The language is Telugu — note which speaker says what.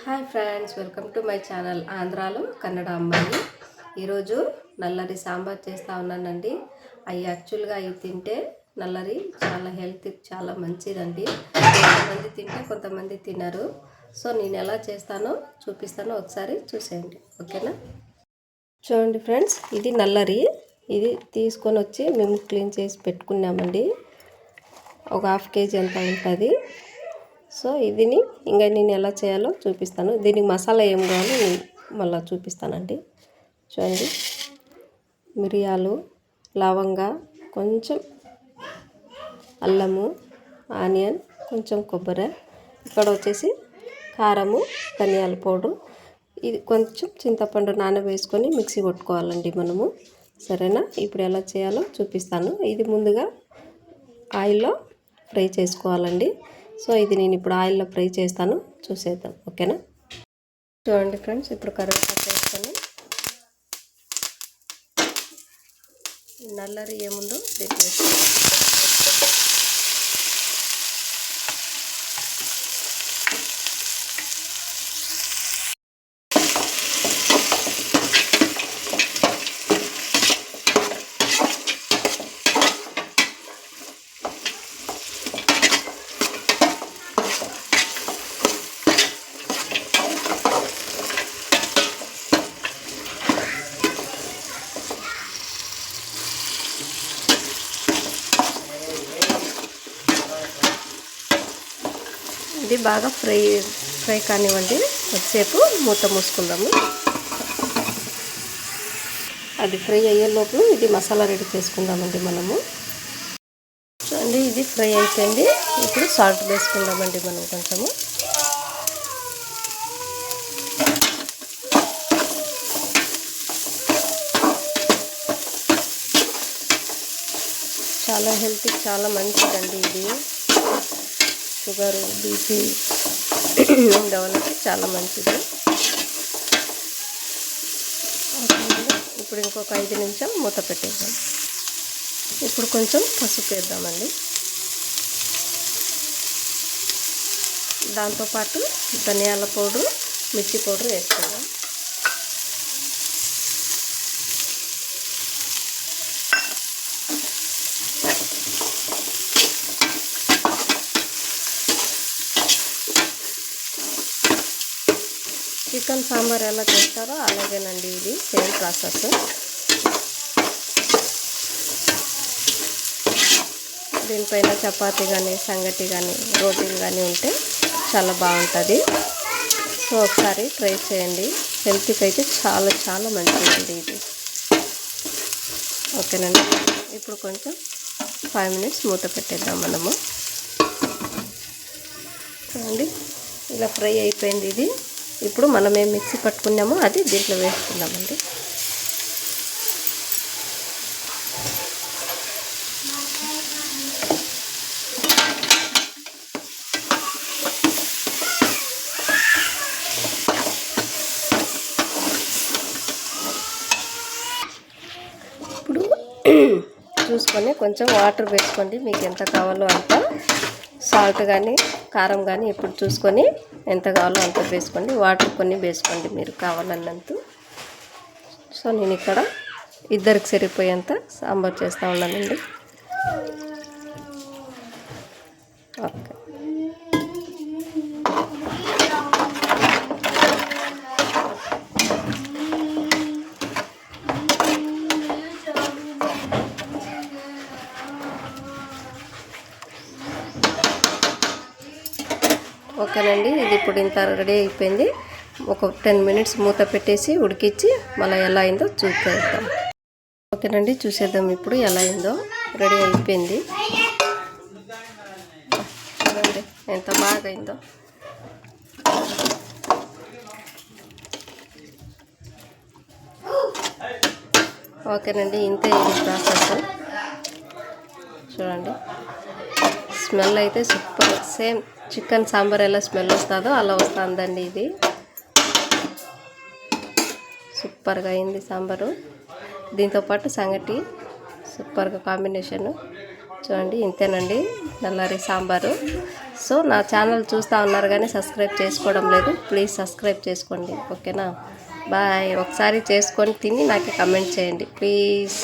Speaker 1: Hi friends, welcome to my channel ఆంధ్రాలో కన్నడ అమ్మాయి. ఈరోజు నల్లరి సాంబార్ చేస్తూ ఉన్నానండి. యాక్చువల్గా అవి తింటే నల్లరి చాలా హెల్త్కి చాలా మంచిదండి. కొంతమంది తింటే కొంతమంది తినరు. సో నేను ఎలా చేస్తానో చూపిస్తానో ఒకసారి చూసేయండి, ఓకేనా? చూడండి ఫ్రెండ్స్, ఇది నల్లరి. ఇది తీసుకొని వచ్చి మేము క్లీన్ చేసి పెట్టుకున్నామండి. ఒక హాఫ్ కేజీ అంత ఉంటుంది. సో ఇదిని ఇంకా నేను ఎలా చేయాలో చూపిస్తాను. దీనికి మసాలా ఏం కావాలో మళ్ళీ చూపిస్తానండి. చూడండి, మిరియాలు, లవంగ, కొంచెం అల్లము, ఆనియన్, కొంచెం కొబ్బరి, ఇక్కడ వచ్చేసి కారము, ధనియాల పౌడర్, ఇది కొంచెం చింతపండు నానబేసుకొని మిక్సీ కొట్టుకోవాలండి మనము. సరేనా? ఇప్పుడు ఎలా చేయాలో చూపిస్తాను. ఇది ముందుగా ఆయిల్లో ఫ్రై చేసుకోవాలండి. సో ఇది నేను ఇప్పుడు ఆయిల్లో ఫ్రై చేస్తాను, చూసేద్దాం, ఓకేనా? చూడండి ఫ్రెండ్స్, ఇప్పుడు కరివేపాకు వేసుకొని నల్లరి ఏముందో దీంట్లో వేసుకోవాలి. ఇది బాగా ఫ్రై కానివ్వండి. కొద్దిసేపు మూత మూసుకుందాము. అది ఫ్రై అయ్యేలోపు ఇది మసాలా రెడీ చేసుకుందామండి మనము. చూడండి, ఇది ఫ్రై అయిపోయింది. ఇప్పుడు సాల్ట్ వేసుకుందామండి మనం కొంచెము. చాలా హెల్త్కి చాలా మంచిదండి ఇది. షుగరు, బీపీ ఉండవాళ్ళకి చాలా మంచిది. ఇప్పుడు ఇంకొక 5 నిమిషాలు మూత పెట్టేద్దాం. ఇప్పుడు కొంచెం పసుపు వేద్దామండి. దాంతోపాటు ధనియాల పౌడర్, మిర్చి పౌడర్ వేసుకుందాం. చికెన్ సాంబార్ ఎలా చేస్తారో అలాగేనండి, ఇది సేమ్ ప్రాసెస్. దీనిపైన చపాతీ కానీ, సంగటి కానీ, రోటీలు కానీ ఉంటే చాలా బాగుంటుంది. సో ఒకసారి ట్రై చేయండి. హెల్త్కి అయితే చాలా చాలా మంచిదండి ఇది, ఓకేనండి? ఇప్పుడు కొంచెం 5 మినిట్స్ మూత పెట్టేద్దాం మనము. చూడండి, ఇలా ఫ్రై అయిపోయింది ఇది. ఇప్పుడు మనం ఏం మిక్సీ పట్టుకున్నామో అది దీంట్లో వేసుకుందామండి. ఇప్పుడు చూసుకొని కొంచెం వాటర్ వేసుకోండి, మీకు ఎంత కావాలో అంత. సాల్ట్ కానీ కారం కానీ ఇప్పుడు చూసుకొని ఎంత కావాలో అంత వేసుకోండి. వాటర్ కొన్ని వేసుకోండి మీరు కావాలన్నంత. సో నేను ఇక్కడ ఇద్దరికి సరిపోయేంత సాంబార్ చేస్తూ ఉన్నానండి. ఓకే, ఓకేనండి. ఇది ఇప్పుడు ఇంత రెడీ అయిపోయింది. ఒక 10 మినిట్స్ మూత పెట్టేసి ఉడికించి మళ్ళీ ఎలా అయిందో చూసేద్దాం. ఓకేనండి, చూసేద్దాం ఇప్పుడు ఎలా అయిందో. రెడీ అయిపోయింది. చూడండి ఎంత బాగా అయిందో. ఓకేనండి, ఇంతే ఇది ప్రాసెస్. చూడండి, స్మెల్ అయితే సూపర్. సేమ్ చికెన్ సాంబార్ ఎలా స్మెల్ వస్తుందో అలా వస్తుందండి. ఇది సూపర్గా అయింది సాంబారు. దీంతోపాటు సంగటి సూపర్గా కాంబినేషను. చూడండి, ఇంతేనండి నల్లరి సాంబారు. సో నా ఛానల్ చూస్తూ ఉన్నారు కానీ సబ్స్క్రైబ్ చేసుకోవడం లేదు. ప్లీజ్ సబ్స్క్రైబ్ చేసుకోండి, ఓకేనా? బాయ్. ఒకసారి చేసుకొని తిని నాకు కమెంట్ చేయండి ప్లీజ్.